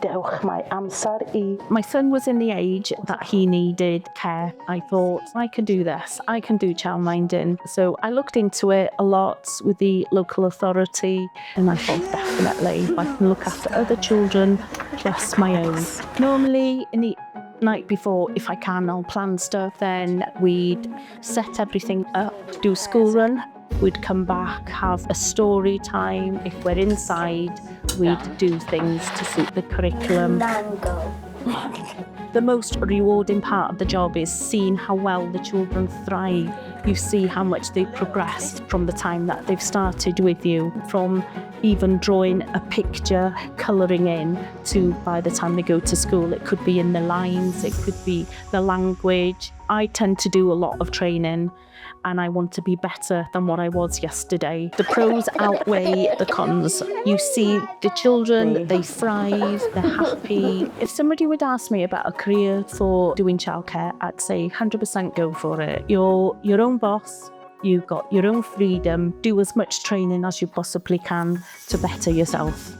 Dewch, mae amser I. My son was in the age that he needed care. I thought, I can do this. I can do childminding. So I looked into it a lot with the local authority, and I thought, definitely, I can look after other children plus my own. Normally, in the night before, if I can, I'll plan stuff. Then we'd set everything up, do a school run. We'd come back, have a story time. If we're inside, we'd do things to suit the curriculum. The most rewarding part of the job is seeing how well the children thrive. You see how much they've progressed from the time that they've started with you, from even drawing a picture, colouring in, to by the time they go to school. It could be in the lines, it could be the language. I tend to do a lot of training, and I want to be better than what I was yesterday. The pros outweigh the cons. You see the children, they thrive, they're happy. If somebody would ask me about a career for doing childcare, I'd say 100% go for it. You're your own boss, you've got your own freedom, do as much training as you possibly can to better yourself.